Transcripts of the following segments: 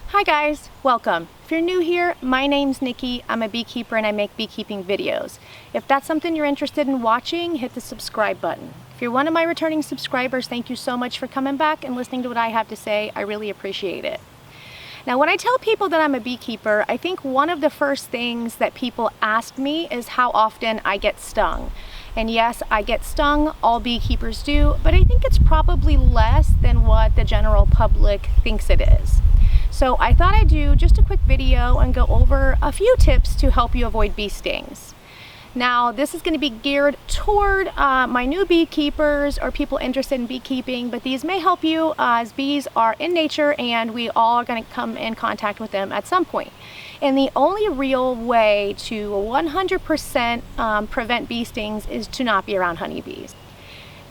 Hi guys, welcome. If you're new here, my name's Nikki. I'm a beekeeper and I make beekeeping videos. If that's something you're interested in watching, hit the subscribe button. If you're one of my returning subscribers, thank you so much for coming back and listening to what I have to say. I really appreciate it. Now, when I tell people that I'm a beekeeper, I think one of the first things that people ask me is how often I get stung. And yes, I get stung, all beekeepers do, but I think it's probably less than what the general public thinks it is. So I thought I'd do just a quick video and go over a few tips to help you avoid bee stings. Now, this is going to be geared toward my new beekeepers or people interested in beekeeping, but these may help you as bees are in nature and we all are going to come in contact with them at some point. And the only real way to 100% prevent bee stings is to not be around honeybees.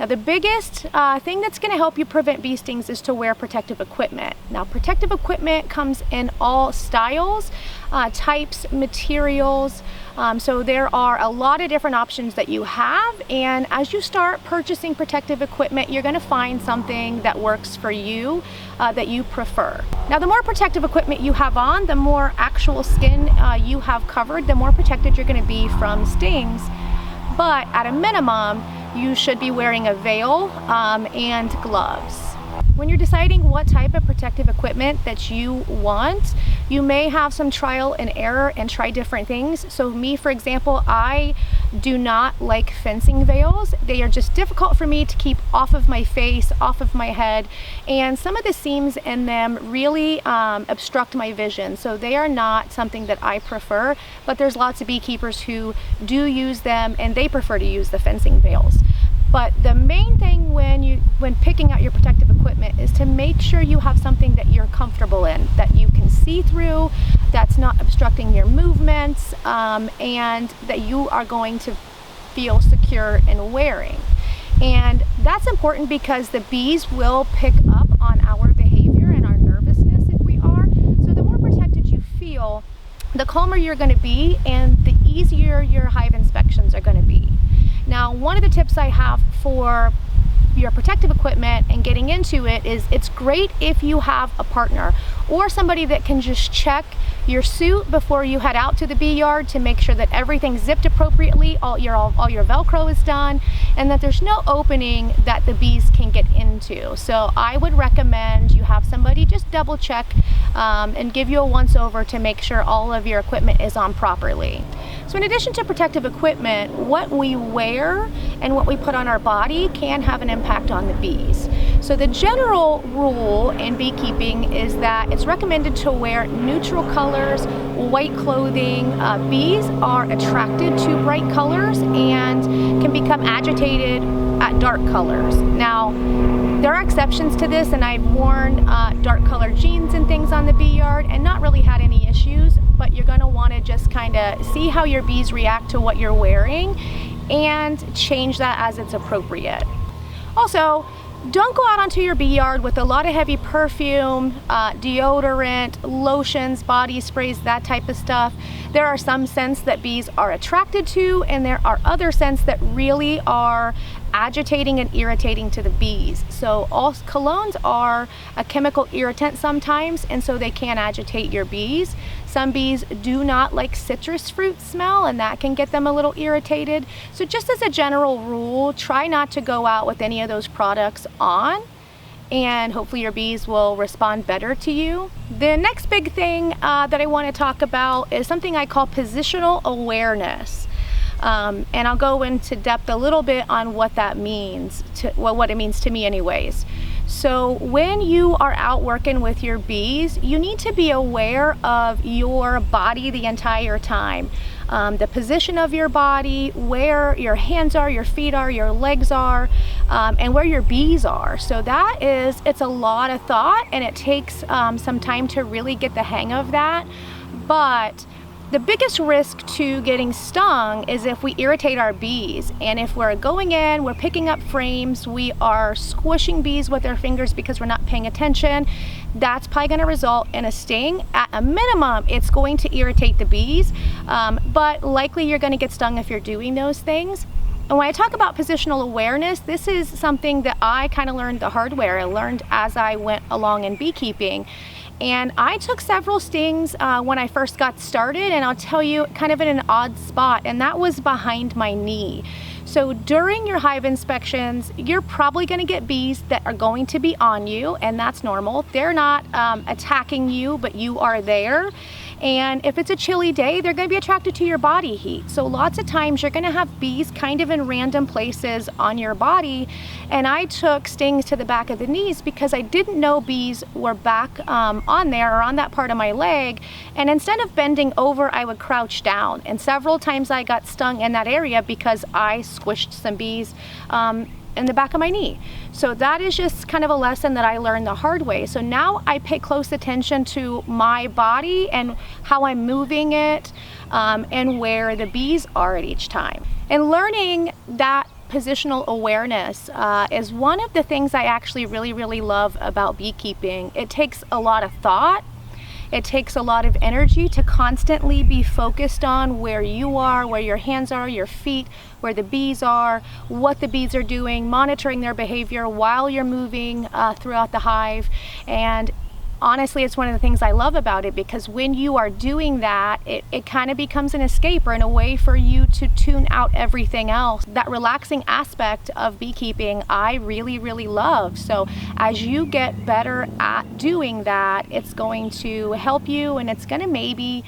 Now, the biggest thing that's going to help you prevent bee stings is to wear protective equipment. Now, protective equipment comes in all styles, types, materials. So there are a lot of different options that you have. And as you start purchasing protective equipment, you're going to find something that works for you, that you prefer. Now, the more protective equipment you have on, the more actual skin you have covered, the more protected you're going to be from stings. But at a minimum, you should be wearing a veil and gloves. When you're deciding what type of protective equipment that you want, you may have some trial and error and try different things. So me, for example, I do not like fencing veils. They are just difficult for me to keep off of my face, off of my head, and some of the seams in them really obstruct my vision. So they are not something that I prefer, but there's lots of beekeepers who do use them and they prefer to use the fencing veils. But the main thing when picking out your protective equipment is to make sure you have something that you're comfortable in, that you can see through, that's not obstructing your movements, and that you are going to feel secure in wearing. And that's important because the bees will pick up on our behavior and our nervousness if we are. So the more protected you feel, the calmer you're going to be and the easier your hive inspections are going to be. Now, one of the tips I have for your protective equipment and getting into it is it's great if you have a partner or somebody that can just check your suit before you head out to the bee yard to make sure that everything's zipped appropriately, all your Velcro is done, and that there's no opening that the bees can get into. So I would recommend you have somebody just double check and give you a once over to make sure all of your equipment is on properly. So in addition to protective equipment, what we wear and what we put on our body can have an impact on the bees. So the general rule in beekeeping is that it's recommended to wear neutral colors, white clothing. Bees are attracted to bright colors and can become agitated at dark colors. Now, there are exceptions to this, and I've worn dark colored jeans and things on the bee yard and not really had any issues, but you're going to want to just kind of see how your bees react to what you're wearing and change that as it's appropriate. Also, don't go out onto your bee yard with a lot of heavy perfume, deodorant, lotions, body sprays, that type of stuff. There are some scents that bees are attracted to, and there are other scents that really are agitating and irritating to the bees. So all colognes are a chemical irritant sometimes, and so they can agitate your bees. Some bees do not like citrus fruit smell, and that can get them a little irritated. So just as a general rule, try not to go out with any of those products on, and hopefully your bees will respond better to you. The next big thing that I want to talk about is something I call positional awareness. And I'll go into depth a little bit on what that means, what it means to me anyways. So when you are out working with your bees, you need to be aware of your body the entire time. The position of your body, where your hands are, your feet are, your legs are, and where your bees are. So it's a lot of thought, and it takes some time to really get the hang of that. But the biggest risk to getting stung is if we irritate our bees. And if we're going in, we're picking up frames, we are squishing bees with our fingers because we're not paying attention, that's probably going to result in a sting. At a minimum, it's going to irritate the bees, but likely you're going to get stung if you're doing those things. And when I talk about positional awareness, this is something that I kind of learned the hard way. I learned as I went along in beekeeping. And I took several stings when I first got started, and I'll tell you, kind of in an odd spot, and that was behind my knee. So during your hive inspections, you're probably going to get bees that are going to be on you, and that's normal. They're not attacking you, but you are there. And if it's a chilly day, they're going to be attracted to your body heat. So lots of times you're going to have bees kind of in random places on your body. And I took stings to the back of the knees because I didn't know bees were back on there or on that part of my leg. And instead of bending over, I would crouch down. And several times I got stung in that area because I squished some bees in the back of my knee. So that is just kind of a lesson that I learned the hard way. So now I pay close attention to my body and how I'm moving it and where the bees are at each time. And learning that positional awareness is one of the things I actually really love about beekeeping. It takes a lot of thought. It takes a lot of energy to constantly be focused on where you are, where your hands are, your feet, where the bees are, what the bees are doing, monitoring their behavior while you're moving throughout the hive. And honestly, it's one of the things I love about it, because when you are doing that, it kind of becomes an escape or in a way for you to tune out everything else. That relaxing aspect of beekeeping, I really love. So as you get better at doing that, it's going to help you, and it's going to maybe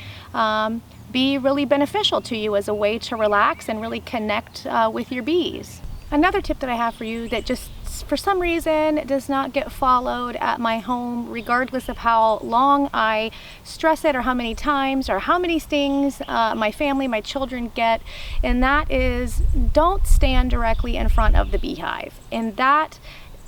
be really beneficial to you as a way to relax and really connect with your bees. Another tip that I have for you that just for some reason does not get followed at my home, regardless of how long I stress it or how many times or how many stings my family, my children get, and that is don't stand directly in front of the beehive. And that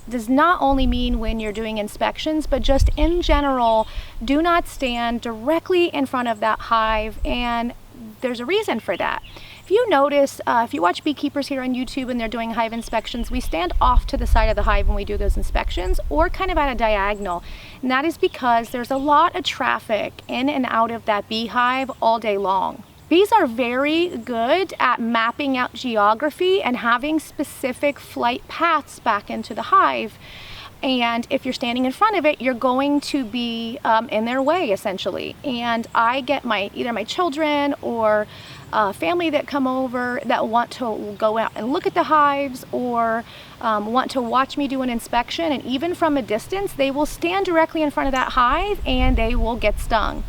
does not only mean when you're doing inspections, but just in general, do not stand directly in front of that hive, and there's a reason for that. If you notice, if you watch beekeepers here on YouTube and they're doing hive inspections, we stand off to the side of the hive when we do those inspections, or kind of at a diagonal. And that is because there's a lot of traffic in and out of that beehive all day long. Bees are very good at mapping out geography and having specific flight paths back into the hive. And if you're standing in front of it, you're going to be in their way, essentially. And I get either my children or family that come over that want to go out and look at the hives, or want to watch me do an inspection, and even from a distance, they will stand directly in front of that hive and they will get stung.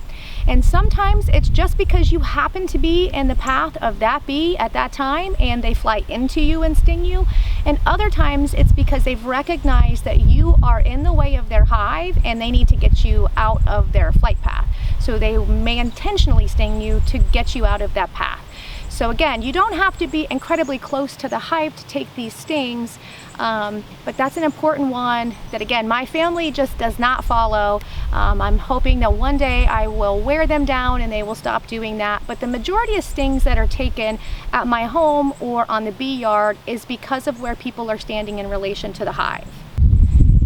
And sometimes it's just because you happen to be in the path of that bee at that time and they fly into you and sting you. And other times it's because they've recognized that you are in the way of their hive and they need to get you out of their flight path. So they may intentionally sting you to get you out of that path. So again, you don't have to be incredibly close to the hive to take these stings, but that's an important one that, again, my family just does not follow. I'm hoping that one day I will wear them down and they will stop doing that. But the majority of stings that are taken at my home or on the bee yard is because of where people are standing in relation to the hive.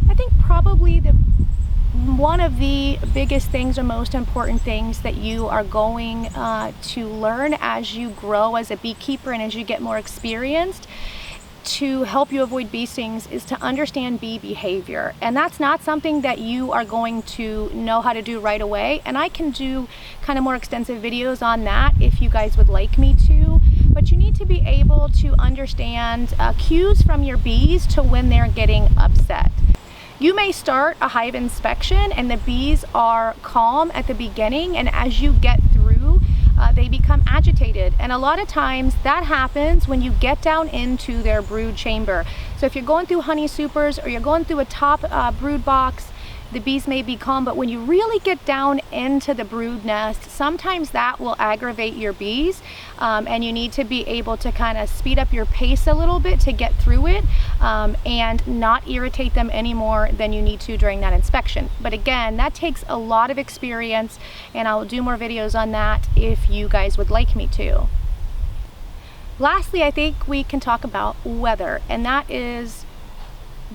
I think probably one of the biggest things or most important things that you are going to learn as you grow as a beekeeper and as you get more experienced to help you avoid bee stings is to understand bee behavior. And that's not something that you are going to know how to do right away. And I can do kind of more extensive videos on that if you guys would like me to. But you need to be able to understand cues from your bees to when they're getting upset. You may start a hive inspection and the bees are calm at the beginning, and as you get through, they become agitated. And a lot of times that happens when you get down into their brood chamber. So if you're going through honey supers or you're going through a top brood box, the bees may be calm, but when you really get down into the brood nest, sometimes that will aggravate your bees, and you need to be able to kind of speed up your pace a little bit to get through it and not irritate them any more than you need to during that inspection. But again, that takes a lot of experience, and I'll do more videos on that if you guys would like me to. Lastly, I think we can talk about weather, and that is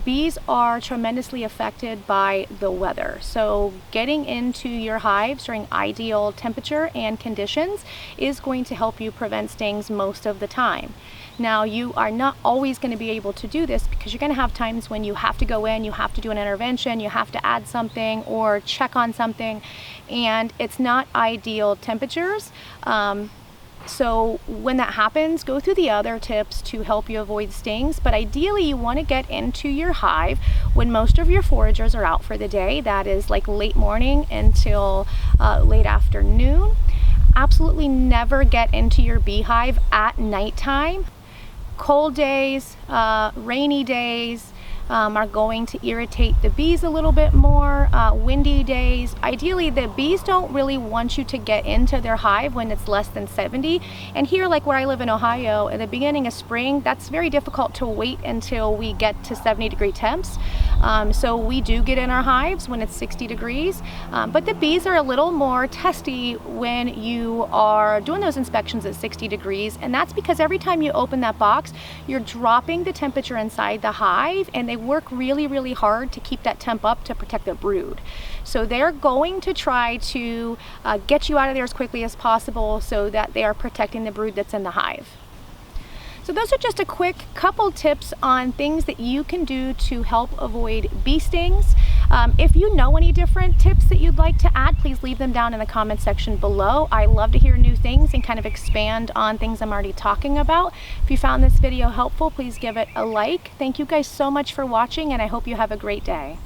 bees are tremendously affected by the weather. So getting into your hives during ideal temperature and conditions is going to help you prevent stings most of the time. Now, you are not always going to be able to do this because you're going to have times when you have to go in, you have to do an intervention, you have to add something or check on something, and it's not ideal temperatures. So when that happens, go through the other tips to help you avoid stings. But ideally, you want to get into your hive when most of your foragers are out for the day. That is like late morning until late afternoon. Absolutely never get into your beehive at nighttime. Cold days, rainy days are going to irritate the bees a little bit more. Windy days, ideally the bees don't really want you to get into their hive when it's less than 70. And here, like where I live in Ohio, at the beginning of spring, that's very difficult to wait until we get to 70-degree temps. So we do get in our hives when it's 60 degrees, but the bees are a little more testy when you are doing those inspections at 60 degrees, and that's because every time you open that box, you're dropping the temperature inside the hive, and they work really, really hard to keep that temp up to protect their brood. So they're going to try to get you out of there as quickly as possible so that they are protecting the brood that's in the hive. So those are just a quick couple tips on things that you can do to help avoid bee stings. If you know any different tips that you'd like to add, please leave them down in the comment section below. I love to hear new things and kind of expand on things I'm already talking about. If you found this video helpful, please give it a like. Thank you guys so much for watching, and I hope you have a great day.